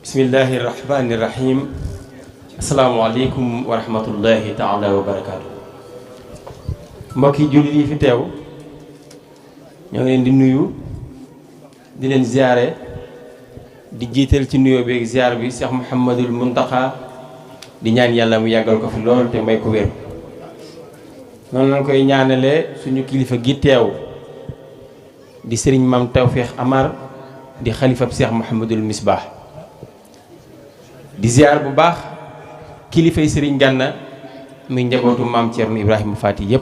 bismillahi rahmani rahim. Asalaamaaleykum wa rahmatullahi taala wa barakaatu. Mbokki jullit yi fi teew ñoo ngi leen di nuyu di leen ziare di jiital ci nuyoo beeg ziar bi Cheikh Mouhamadul Muntaxa di ñaan yàlla mu yàggal ko fi lool te may ko wér. noonu lañ koy ñaanalee suñu kilifa gi teew di sëriñ Maam Tawféex Amar di xalifab Cheikh Mouhamadul Misbah di ziar bu baax kilifay sëriñ Gànna muy njabootu maam Thierno Ibrahima Faty yëpp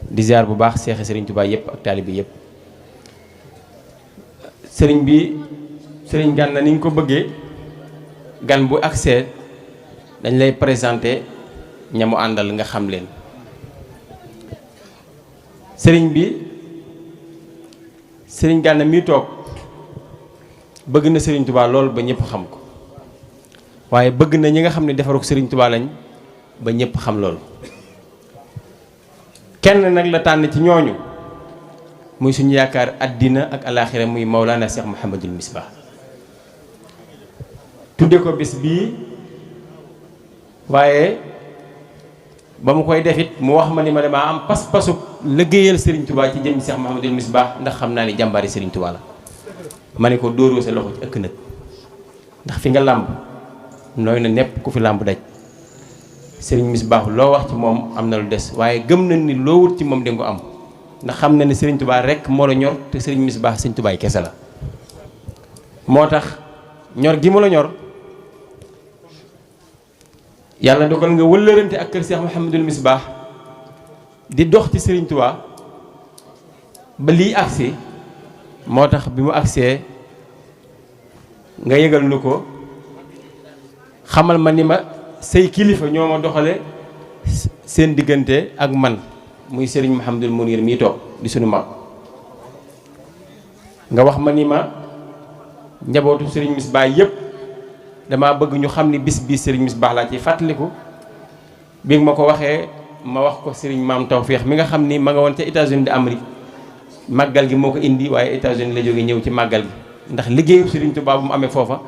di ziar bu baax seexi sëriñ Tuubaa yëpp ak taalibe yëpp. sëriñ bi sëriñ Gànna ni ñu ko bëggee gan bu accès dañ lay présenté ñamu àndal nga xam leen. sëriñ bi sëriñ Gànna mi toog bëgg na sëriñ Tuubaa lool ba ñëpp xam ko waaye bëgg na ñi nga xam ne defarug sëriñ Tuubaa lañ ba ñëpp xam loolu. kenn nag la tànn ci ñooñu muy suñu yaakaar àddina ak alaaxira muy Mawlana Cheikh Mouhamadul Misbah tudde ko bis bii waaye ba mu koy defit mu wax ma ni ma damaa am pas-pasu liggéeyal sëriñ Tuubaa ci jëm Cheikh Mouhamadul Misbah ndax xam naa ni jàmbaari sëriñ Tuubaa la. ma ne ko dóoroo sa loxo ci ëkk nag ndax fi nga làmb nooy na nepp ku fi làmb daj sëriñ Misbah loo wax ci moom am na lu des waaye gëm nañ ni loo wut ci moom di nga ko am ndax xam na ne sëriñ Tuubaa rek moo la ñor te sëriñ Misbah sëriñ Tuubaa kese la. moo tax ñor gi mu la ñor yàlla dogal nga wëllërante ak kër Cheikh Mouhamadul Misbah di dox ci sëriñ Tuubaa ba lii agsi moo tax bi mu agsee nga yëgal nu ko xamal ma ni ma say kilifa ñoo ma doxale seen diggante ak man muy sëriñ Mouhamadul Mounir mii toog di sunu mag nga wax ma ni ma njabootu sëriñ Misbah yépp damaa bëgg ñu xam ni bis bii sëriñ Misbah laa ci fàttaliku bi nga ma ko waxee ma wax ko sëriñ Maam Tawféex mi nga xam ni ma nga woon ca États-Unis d'Amérique màggal gi moo ko indi waaye États-Unis la jóge ñëw ci màggal gi ndax liggéeyu sëriñ Tuubaa bu mu amee foofa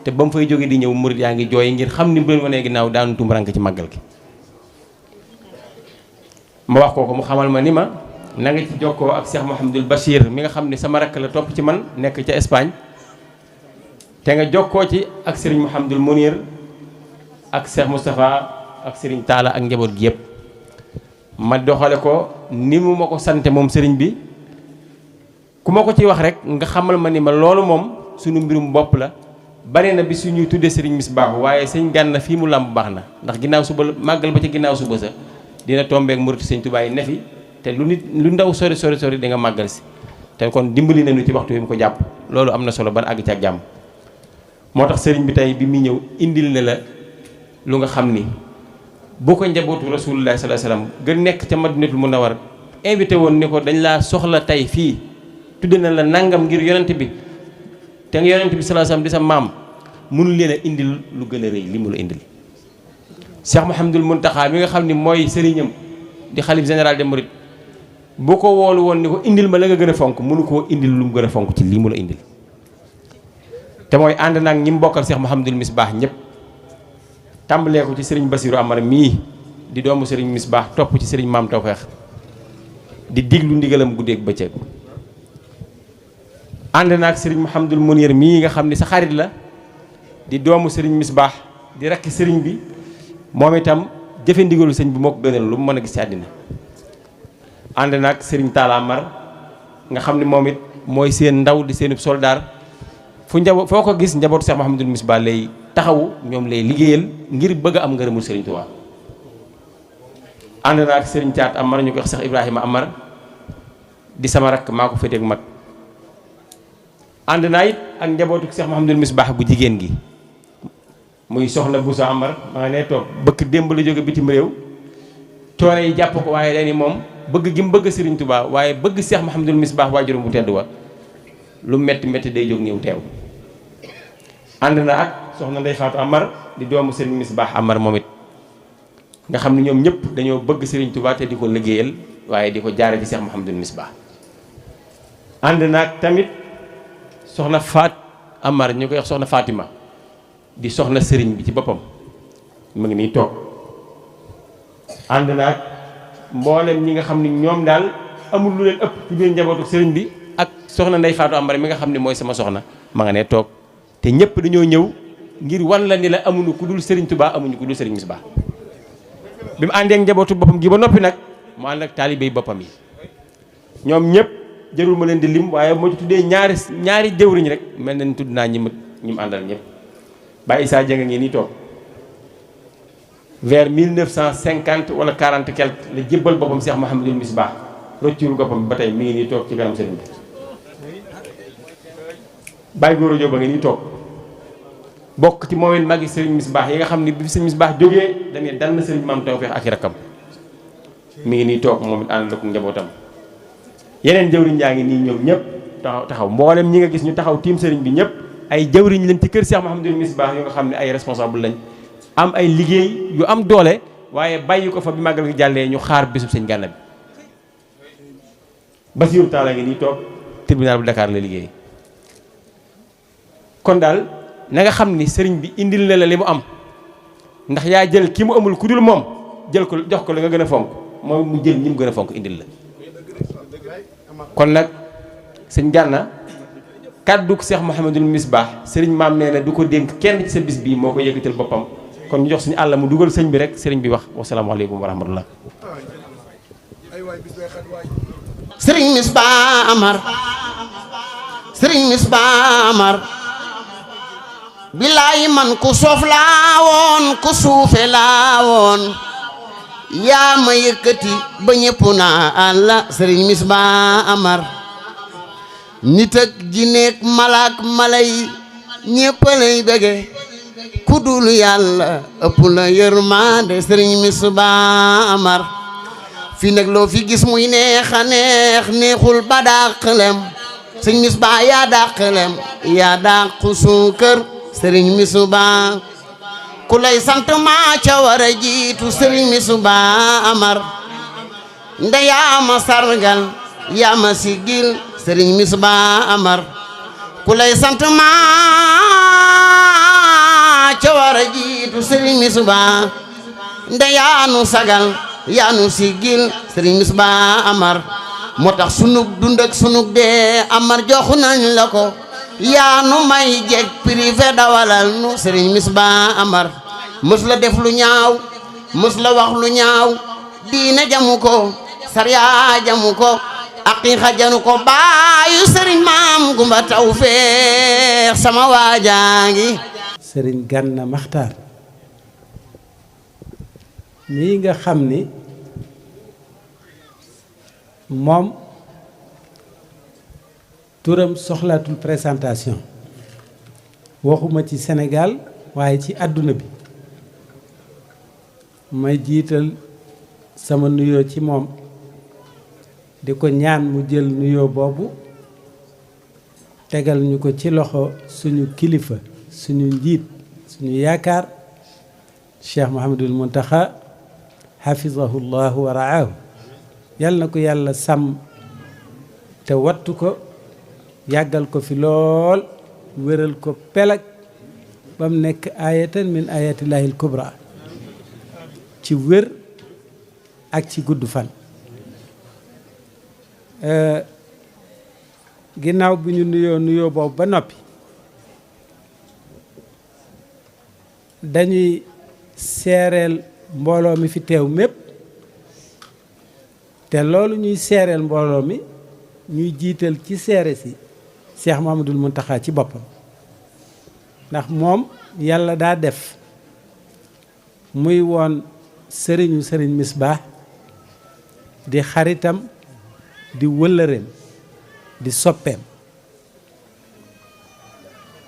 te ba mu fay jóge di ñëw murit yaa ngi jooy ngir xam ni bu leen wanee ginnaaw daanu tumbaranke ci màggal gi. ma wax ko mu xamal ma ni ma na nga ci jokkoo ak Cheikh Mouhamadul Bachir mi nga xam ne sama rakk la topp ci man nekk ca Espagne te nga jokkoo ci ak sëriñ Mouhamadul Mounir ak Cheikh Moustapha ak sëriñ Talla ak njaboot gi yëpp ma doxale ko ni mu ma ko sante moom sëriñ bi ku ma ko ci wax rek nga xamal ma ni ma loolu moom suñu mbirum bopp la. bare na bi suñuy tuddee sëriñ Misbah waaye sëñ Gànna fii mu làmb baax na ndax ginnaaw suba màggal ba ci ginnaaw suba sa dina tombeek muriti sëñ Tuubaa yi ne fi te lu ndaw sori di nga màggal si te kon dimbali nañu ci waxtu wi mu ko jàpp loolu am na solo ban àgg ci ak jàmm. moo tax sëriñ bi tey bi muy ñëw indil na la lu nga xam ni boo ko njabootu Rasulullah sallallahu alayhi wasallam gën nekk ca Madinatul Munawwara invité woon ni ko dañ laa soxla tey fii tudde na la nangam ngir yonent bi te nga yonent bi sallallahu alayhi wasallam di sa maam mënul leen a indil lu gën a rëy li mu la indil. Cheikh Mouhamadul Muntaxa mi nga xam ni mooy sëriñam di xalif général des mourides boo ko woolu woon ni ko indil ma la nga gën a fonk mënu koo indil lu mu gën a fonk ci lii mu la indil. te mooy ànd naag ñi mu bokkal Cheikh Mouhamadul Misbah ñëpp tàmbalee ko ci sëriñ Bassirou Amar mii di doomu sëriñ Misbah topp ci sëriñ Maam Tawféex di diglu ndigalam guddeeg bëccëg. ànd naag sëriñ Mouhamadul Mounir mii nga xam ni sa xarit la di doomu sëriñ Misbah di rakki sëriñ bi moom itam jëfe ndigalu sëñ bi moo ko gënal lu mu mën a gis ci àddina. ànd naag sëriñ Talla Amar nga xam ni moom it mooy seen ndaw di seenub soldaar fu njaboot foo ko gis njabootu Cheikh Mouhamadul Misbah lay taxawu ñoom lay liggéeyal ngir bëgg a am ngërëmul sëriñ Tuubaa. ànd naag sëriñ Caat Amar ñu koy wax Cheikh Ibrahima Amar di sama rakk maa ko féeteeg mag. ànd naa it ak njabootu Cheikh Mouhamadul Misbah bu jigéen gi muy soxna Boussa Amar maa nga ne toog bëkk démb la jóge bitim réew coono yi jàpp ko waaye dañu moom bëgg gi mu bëgg Serigne Touba waaye bëgg Cheikh Mouhamadul Misbah waajuram bu tedd wa lu metti metti day jóg ñëw teew. ànd na ak soxna Ndey Faatu Amar di doomu Serigne Misbah Amar moom it nga xam ne ñoom ñëpp dañoo bëgg Serigne Touba te di ko liggéeyal waaye di ko jaare ci Cheikh Mouhamadul Misbah. ànd na ak tamit soxna Faat Amar ñu koy wax soxna Fatima di soxna sëriñ bi ci boppam mu ngi nii toog ànd naag mboolem ñi nga xam ne ñoom daal amul lu leen ëpp ci biir njabootu sëriñ bi ak soxna Ndey Faatu Ambare mi nga xam ne mooy sama soxna ma nga ne toog te ñëpp dañoo ñëw ngir wan la ni la amuñu ku dul sëriñ Tuubaa amuñu ku dul sëriñ Misbah bi mu àndee ak njabootu boppam gi ba noppi nag mu ànd ak taalibe boppam yi ñoom ñëpp jarul ma leen di lim waaye moo ci tuddee ñaari jëwriñ rek mel na ni tudd naa ñi mu àndal ñëpp Baye Issa Dieng ngi nii toog vers 1950 wala 40 quelque la jébbal boppam Cheikh Mouhamadul Misbah rocciwul boppam ba tey mi ngi nii toog ci kanam sëriñ bi Baye Goro Diop ba ngi nii toog bokk ci moom it magi sëriñ Misbah yi nga xam ne bi sëriñ Misbah jógee dañuy dal na sëriñ Maam Tawfeex ak i rakkam mi ngi nii toog moom it ànd ak njabootam yeneen jëwriñ yaa ngi nii ñoom ñëpp taxaw mboolem ñi nga gis ñu taxaw tiim sëriñ bi ñëpp ay jëwriñ leen ci kër Cheikh Mouhamadul Misbah yu nga xam ne ay responsable lañ am ay liggéey yu am doole waaye bàyyi ko fa bi màggal gi jàllee ñu xaar bisub sëñ Gana bi Basiiru Taala ngi nii toog tribunal bu Dakar la liggéey kon daal na nga xam ni sëriñ bi indil na la li mu am ndax yaa jël ki mu amul ku dul moom jël ko jox ko la nga gën a fonk moom mu jël ñi mu gën a fonk indil la kon nag sëñ Gana kàddu Cheikh Mouhamadul Misbah sëriñ maam nee na du ko dénk kenn ci sa bis bii moo ko yëkkatal boppam kon ñu jox suñu àll mu dugal sëñ bi rek sëriñ bi wax wasalaamaaleykum wa rahmatullah sëriñ Misbah Amar sëriñ Misbah Amar bilaay man ku soof laa woon ku suufe laa woon yaa ma yëkkati ba ñëpp naa àlla sëriñ Misbah Amar nit ak jineek malaak malay ñépp lay bëgge ku dul yàlla ëpp la yërmande sëriñ Misbah Amar fi nag loo fi gis muy neex a neex neexul ba dàqlem sëriñ Misbah yaa dàqlem yaa dàqu suukër sëriñ Misbah ku lay sant maa ca war a jiitu sëriñ Misbah Amar nda yaa ma sargal yaa ma sigil sëriñ Misbah Amar ku lay sant maa ca war a jiitu sëriñ Misbah nda yaa nu sagal yaa nu sigil sëriñ Misbah Amar moo tax sunug dund ak sunug dee Amar jox nañ la ko yaa nu may jeg privé dawalal nu sëriñ Misbah Amar mës la def lu ñaaw mës la wax lu ñaaw diine jamu ko sariya jamu ko aqiiqa janu ko baayu sëriñ Maam Gumba Tawfeex sama waajaangi sëriñ Gana Maxtaar mii nga xam ni moom turam soxlaatul présentation waxuma ci Sénégal waaye ci àdduna bi may jiital sama nuyoo ci moom di ko ñaan mu jël nuyoo boobu tegal ñu ko ci loxo suñu kilifa suñu njiit suñu yaakaar Cheikh Mouhamadul Muntaxa hafizahu llahu wa raahu yal na ko yàlla sàmm te wattu ko yàggal ko fi lool wéral ko pelag ba mu nekk ayatan min ayatillahil kubra ci wér ak ci gudd fan ginnaaw bi ñu nuyoo boobu ba noppi dañuy seereel mbooloo mi fi teew mépp te loolu ñuy seereel mbooloo mi ñuy jiital ci seere si Cheikh Mouhamadoul Mountakha ci boppam ndax moom yàlla daa def muy woon sëriñ Misbah di xaritam di wëllëreem di soppeem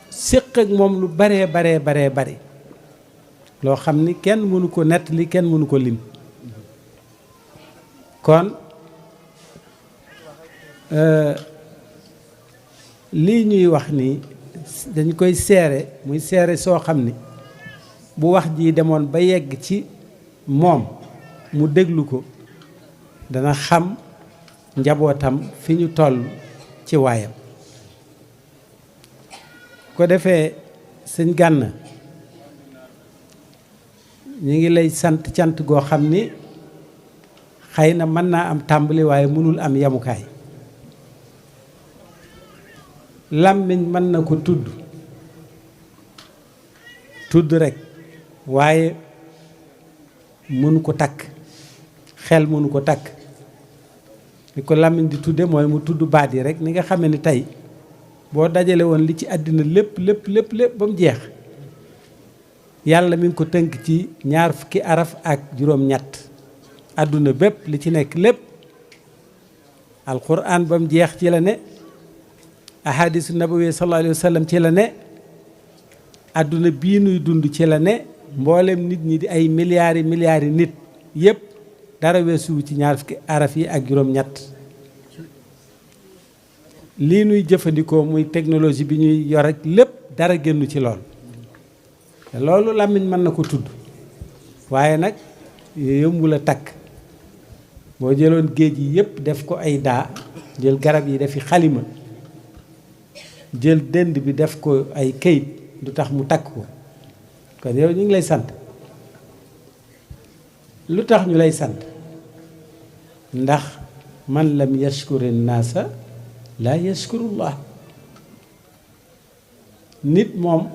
séq ak moom lu baree bari loo xam ni kenn mënu ko nettali kenn mënu ko lim kon lii ñuy wax ni dañ koy seere muy seere soo xam ni bu wax ji demoon ba yegg ci moom mu déglu ko dana xam njabootam fi ñu toll ci waayam ko defee sëñ Gana ñu ngi lay sant cant goo xam ni xëy na mën naa am tàmbali waaye mënul am yemukaay. làmmiñ mën na ko tudd rekk waaye mënu ko takk, xel mënu ko takk. li ko làmmiñ di tudde mooy mu tudd baat yi rekk, ni nga xamee ni tey boo dajale woon li ci àddina lépp ba mu jeex yàlla mi ngi ko tënk ci 20 fukki araf ak juróom-ñett. àdduna bépp li ci nekk lépp alquran ba mu jeex ci la ne, ahadisu nabawi sallallahu alayhi wa sallam ci la ne, àdduna bii nuy dund ci la ne, mboolem nit ñi di ay milliards yi nit yépp dara weesuwu ci 20 fukki araf yi ak juróom-ñett. lii nuy jëfandikoo muy technologie bi ñuy yor ak lépp dara génnu ci lool te loolu làmmiñ mën na ko tudd waaye nag yombul a takk. boo jëloon géej yi yépp def ko ay daa, jël garab yi defi xalima, jël dënd bi def ko ay këyit, du tax mu takk ko. kon yow ñu ngi lay sant. lu tax ñu lay sant? ndax man lam yashkuri naasa laa yashkurullah. nit moom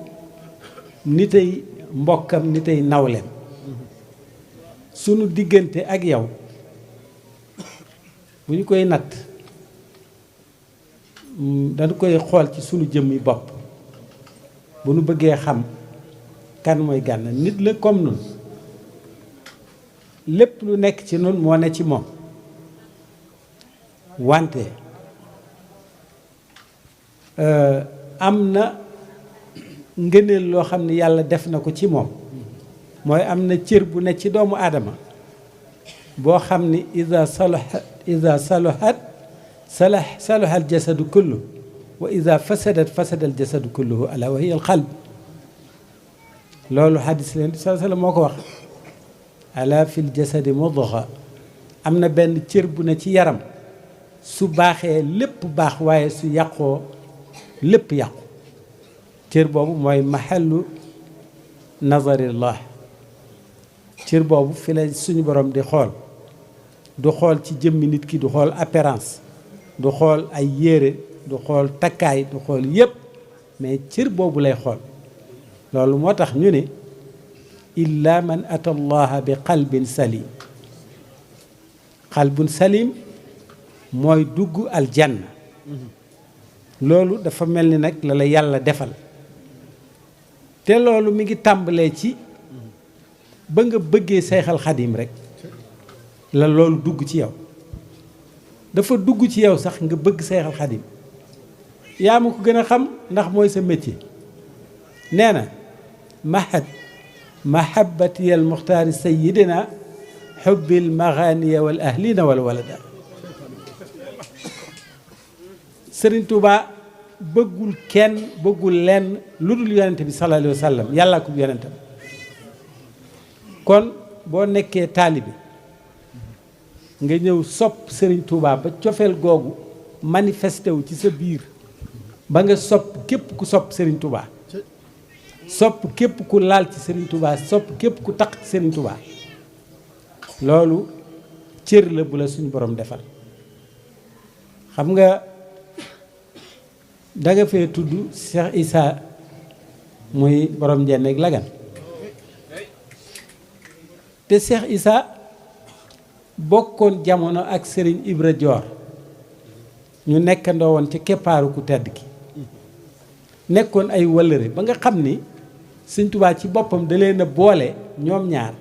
nitay mbokkam nitay nawleem. sunu diggante ak yow bu ñu koy natt dañu koy xool ci sunu jëmmi bopp. bu nu bëggee xam kan mooy Gana nit la comme nun, lépp lu nekk ci nun moo ne ci moom. wante am na ngëneel loo xam ne yàlla def na ko ci moom. mooy am na cër bu ne ci doomu aadama boo xam ni ida saluhat salaha al jasadu kullu wa ida fasadat fasada al jasadu kulluhu ala wa hiya al qalb. loolu xadis leen sallam moo ko wax, ala fil jasadi mudgha. am na benn cër bu ne ci yaram su baaxee lépp baax waaye su yàqoo lépp yàqu. cër boobu mooy mahallu nazarillah. cër boobu fi la suñu borom di xool, du xool ci jëmmi nit ki, du xool apparence, du xool ay yére, du xool takkaay, du xool yépp, mais cër boobu lay xool. loolu moo tax ñu ne illa man ata allaha bi qalbin salim. qalbun salim mooy dugg aljanna. loolu dafa mel ni nag la yàlla defal te loolu mi ngi tàmbalee ci ba nga bëggee Seexal Xadim rek la loolu dugg ci yow. dafa dugg ci yow sax nga bëgg Seexal Xadim. yaa ma ko gën a xam ndax mooy sa métier. nee na mahad mahabbati al muxtaari sayidina xubbil maganiya wal ahlina wal walada. Sëriñ Tuuba bëggul kenn bëggul lenn lu dul yonente bi sallallahu alayhi wa sallam, yàllaa ko yonentam. kon boo nekkee taalibi nga ñëw sopp Sëriñ Tuuba ba cofeel googu manifesté wu ci sa biir ba nga sopp képp ku sopp Sëriñ Tuuba, sopp képp ku laal ci Sëriñ Tuuba, sopp képp ku taq ci Sëriñ Tuuba. loolu cër la bu la suñu borom defal. xam nga danga fee tudd Cheikh Issa muy borom Njenne ak Lagan. te Cheikh Issa bokkoon jamono ak Serigne Ibra Dior ñu nekkandoo woon ci keppaaru ku tedd ki, nekkoon ay wëllëre ba nga xam ni Sëñ Tuubaa ci boppam da leen a boole ñoom ñaar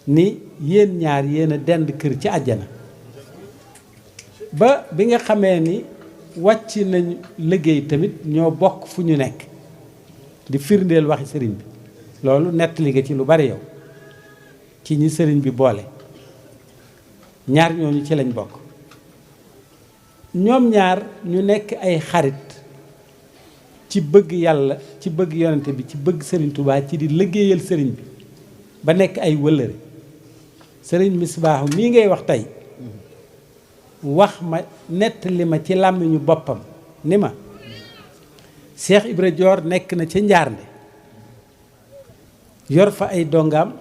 ni yéen ñaar yéen a dend kër ci àjjana. ba bi nga xamee ni wàcc nañ liggéey tamit ñoo bokk fu ñu nekk di firndeel waxi sëriñ bi. loolu nettali nga ci lu bari yow ci ñi sëriñ bi boole, ñaar ñooñu ci lañ bokk. ñoom ñaar ñu nekk ay xarit ci bëgg yàlla, ci bëgg yonente bi, ci bëgg Sëriñ Tuubaa, ci di liggéeyal sëriñ bi ba nekk ay wëllëre. sëriñ Misbaahu mii ngay wax tey wax ma nettali ma ci làmmiñu boppam ni ma Cheikh Ibra Dior nekk na ca Njaarnde yor fa ay dongaam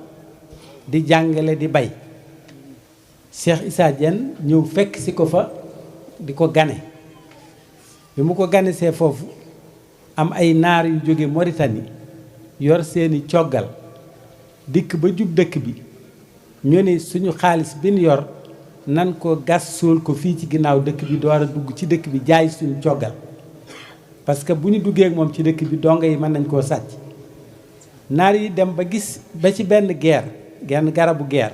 di jàngale di bay. Cheikh Issa Diène ñëw fekk si ko fa di ko gane bi mu ko gane see foofu am ay naar yu jóge Mauritanie yor seeni coggal dikk ba jub dëkk bi ñu ni suñu xaalis bi ñu yor nan ko gas suul ko fii ci ginnaaw dëkk bi door a dugg ci dëkk bi jaay suñu coggal parce que bu ñu duggee ak moom ci dëkk bi dongo yi mën nañ koo sàcc. naar yi dem ba gis ba ci benn genn garabu geer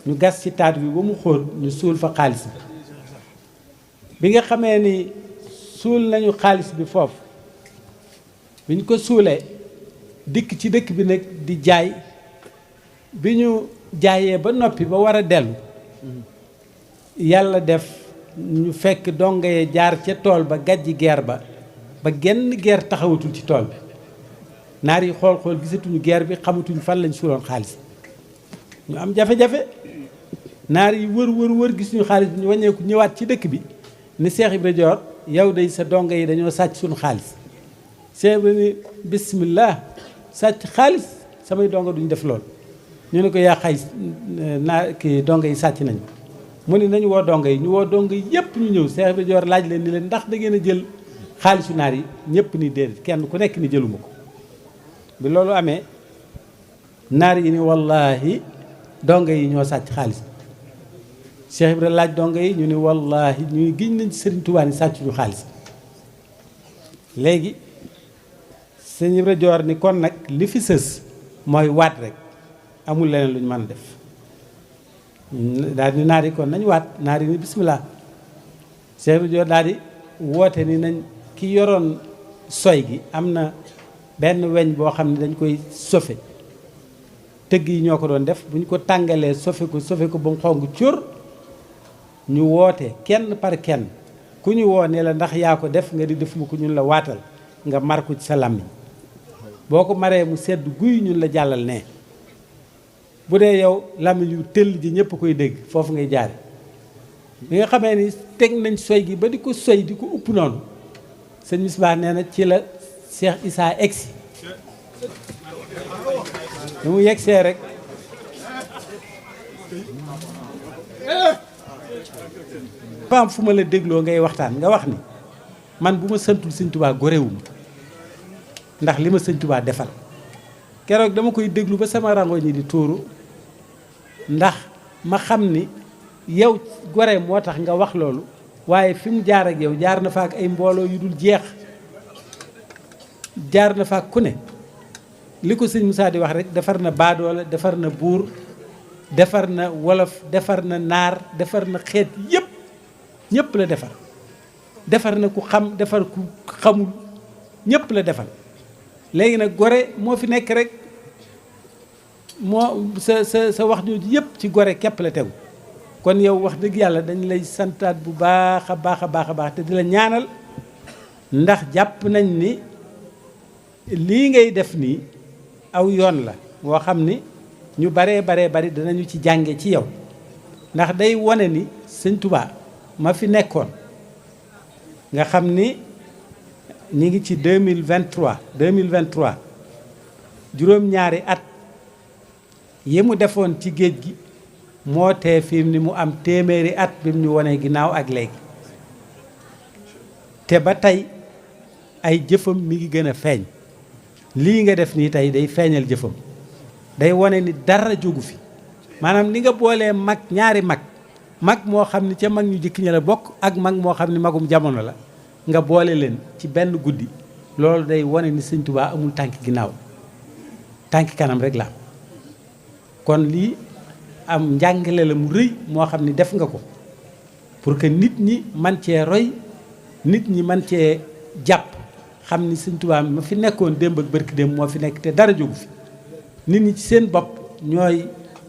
ñu gas ci taat bi ba mu xóot ñu suul fa xaalis bi nga xamee ni suul nañu xaalis bi foofu bi ñu ko suulee dikk ci dëkk bi nag di jaay bi ñu jaayee ba noppi ba war a dellu yàlla def ñu fekk dongo yee jaar ca tool ba gàjji geer ba genn geer taxawatul ci tool bi naar yi xool gisatuñu geer bi xamatuñu fan lañ suuloon xaalis ñu am jafe-jafe naar yi wër gisuñu xaalis bi ñu wàññeeku ñëwaat ci dëkk bi ni Cheikh Ibra Dior yow day sa dongo yi dañoo sàcc suñu xaalis Cheikh Ibra ni bismillah sàcc xaalis samay dongo duñ def lool ñu ne ko yaa xay naa ki dongo yi sàcc nañu mu ne nañu woo dongo yi ñu woo dongo yi yëpp ñu ñëw Cheikh Ibra Dior laaj leen ni leen ndax da ngeen a jël xaalisu naar yi ñëpp ni déedéet kenn ku nekk ni jëluma ko bi loolu amee naar yi ni wallahi dongo yi ñoo sàcc xaalis Cheikh Ibra laaj dongo yi ñu ni wallahi ñuy giñ nañ ci Sëriñ Tuubaa ni sàcc ñu xaalis léegi Sëriñ Ibra Dior ni kon nag li fi sës mooy waat rek amul leneen lu ñu mën a def daal di naar yi kon nañ waat naar yi ni bismillah Cheikh Ibra Dior daal di woote ni nañ ki yoroon soy gi am na benn weñ boo xam ne dañ koy sofe tëgg yi ñoo ko doon def bu ñu ko tàngalee sofe ko ba mu xong cóor ñu woote kenn par kenn ku ñu woo ne la ndax yaa ko def nga di def mu ko ñun la waatal nga mar ko ci sa làmmiñ boo ko maree mu sedd guy ñun la jàllal ne bu dee yow làmmiñ yu tëll ji ñëpp koy dégg foofu ngay jaare bi nga xamee ni teg nañ soy gi ba di ko soy di ko upp noonu sëñ Misbaa nee na ci la Cheikh Issa egsi bi mu yegsee rek faam fu ma la dégloo ngay waxtaan nga wax ni man bu ma santul sëñ Tuubaa gorewuma ndax li ma sëñ Tuubaa defal keroog dama koy déglu ba sama rango ñi di tuuru ndax ma xam ni yow gore moo tax nga wax loolu waaye fi mu jaar ak yow jaar na fa ak ay mbooloo yu dul jeex jaar na fa ak ku ne li ko sëñ Moussa di wax rek defar na baadoola defar na buur defar na wolof defar na naar defar na xeet ñëpp la defar na ku xam defar ku xamul ñëpp la defal léegi nag gore moo fi nekk rek moo sa wax jooju yëpp ci gore képp la tegu kon yow wax dëgg yàlla dañ lay santaat bu baax a baax te di la ñaanal ndax jàpp nañ ni lii ngay def nii aw yoon la woo xam ni ñu baree bari danañu ci jànge ci yow ndax day wone ni sëñ Tuubaa ma fi nekkoon nga xam ni ñi ngi ci 2023 juróom-ñaari at yi mu defoon ci géej gi moo tee fi ni mu am téeméeri at bi mu ñu wonee ginnaaw ak léegi te ba tey ay jëfam mi ngi gën a feeñ lii nga def nii tey day feeñal jëfam day wone ni dara jógu fi maanaam ni nga boolee mag ñaari mag moo xam ni ca mag ñu jëkk ña la bokk ak mag moo xam ni magum jamono la nga boole leen ci benn guddi loolu day wone ni sëñ Tuubaa amul tànk ginnaaw tànk kanam rek la kon lii am njàngale la mu rëy moo xam ni def nga ko pour que nit ñi man cee roy nit ñi man cee jàpp xam ni sëñ Tuubaa ma fi nekkoon démb ak bërki démb moo fi nekk te dara jógu fi nit ñi ci seen bopp ñooy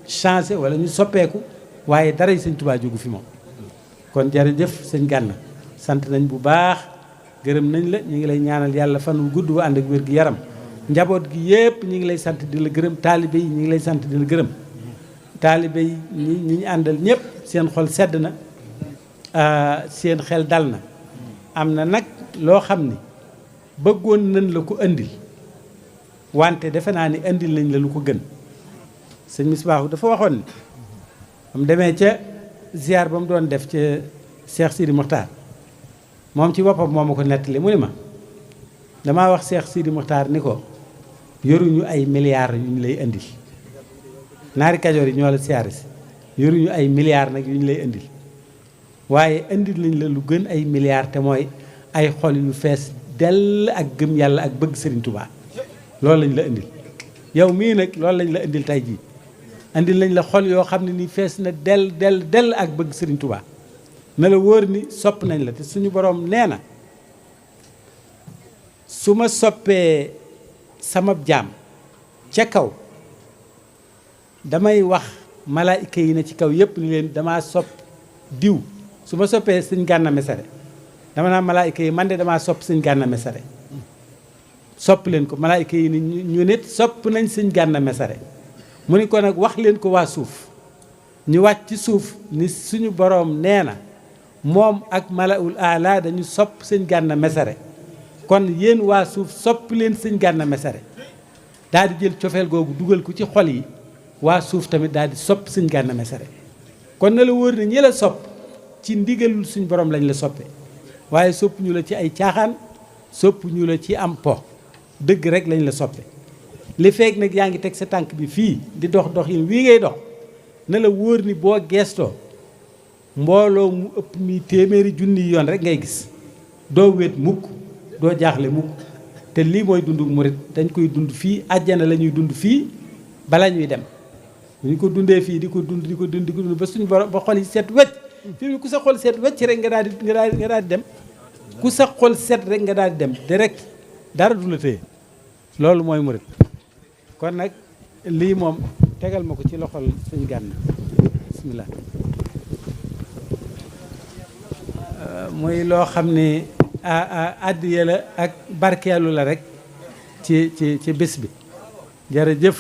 changé wala ñu soppeeku waaye dara yi sëñ Tuubaa jógu fi moom kon jërëjëf sëñ Gana sant nañ bu baax gërëm nañ la ñu ngi lay ñaanal yàlla fan wu gudd wu ànd ak wér gi yaram njaboot gi yépp ñu ngi lay sant di la gërëm taalibe yi ñu ngi lay sant di la gërëm taalibe yi ñi ñu àndal ñëpp seen xol sedd na seen xel dal na am na nag loo xam ni bëggoon nañ la ko andil wante defe naa ni indil nañ la lu ko gën sëñ Misbaahu dafa waxoon ni am demee ca ziar ba mu doon def ca Cheikh Sidi Mokhtar moom ci boppam moo ma ko nettali mu ni ma damaa wax Cheikh Sidi Mokhtar ni ko yoruñu ay milliards yu ñu lay indil naari Kajoor yi ñoo la siyaare si yoruñu ay milliards nag yu ñu lay indil waaye indil nañ la lu gën ay milliards te mooy ay xol yu fees dell ak gëm yàlla ak bëgg Serigne Touba loolu lañ la indil yow mii nag loolu lañ la indil tey jii indil nañ la xol yoo xam ne nii fees na dell ak bëgg Serigne Touba na la wóor ni sopp nañ la te suñu borom nee na su ma soppee sama jaam ca kaw damay wax malaayika yi ne ci kaw yëpp ni leen damaa sopp diw su ma soppee sëñ Gana Messere dama naa malaayika yi man de damaa sopp sëñ Gana Messere sopp leen ko malaayika yi ni ñu nit sopp nañ sëñ Gana Messere mu ni ko nag wax leen ko waa suuf ñu wàcc ci suuf ni suñu boroom nee na moom ak malaul aala dañu sopp sëñ Gana Messere kon yéen waa suuf sopp leen sëñ Gana Messere daal di jël cofeel googu dugal ko ci xol yi waa suuf tamit daal di sopp sëñ Gana Messere kon na la wóor ne ñi la sopp ci ndigalul suñ borom lañ la soppee waaye sopp ñu la ci ay caaxaan sopp ñu la ci am po dëgg rek lañ la soppe li feeg nag yaa ngi teg sa tànk bi fii di dox dox yi wii ngay dox na la wóor ni boo geestoo mbooloo mu ëpp mi téeméeri junni yoon rek ngay gis doo wéet mukk doo jaaxle mukk te lii mooy dundu murit dañ koy dund fii àjjana la ñuy dund fii bala ñuy dem ñu ko dundee fii di ko dund ba suñu borom ba xol yi set wecc fii ku sa xol set wecc rek nga daal di dem ku sa xol set rek nga daal di dem direct dara du la téye loolu mooy murit kon nag lii moom tegal ma ko ci loxol sëñ Gana bismillah muy loo xam ne addiya la ak barkeelu la rek ci bés bi jërëjëf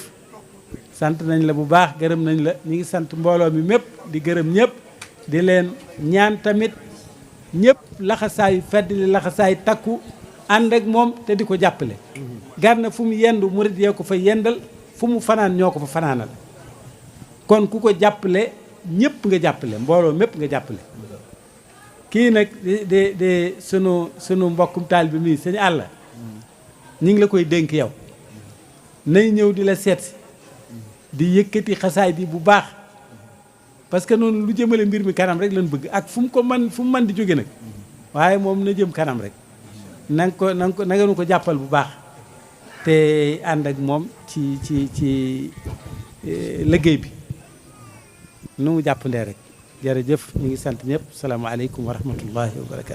sant nañ la bu baax gërëm nañ la ñu ngi sant mbooloo mi mépp di gërëm ñëpp di leen ñaan tamit ñëpp laxasaayu fedd li laxasaayu takku ànd ak moom te di ko jàppale Gana fu mu yendu murit yee ko fa yendal fu mu fanaan ñoo ko fa fanaanal kon ku ko jàppale ñëpp nga jàppale mbooloo mépp nga jàppale kii nag di sunu mbokkum taal bi mii sëñ Alla ñu ngi la koy dénk yow nay ñëw di la seet si di yëkkati xasaay bi bu baax parce que noonu lu jëmale mbir mi kanam rek lañ bëgg ak fu mu mën di jóge nag waaye moom na jëm kanam rek na nga nu ko jàppal bu baax te ànd ak moom ci liggéey bi nu mu jàppandee rek jërëjëf ñu ngi sant ñëpp salaamaaleykum wa rahmatullahi wa barakatu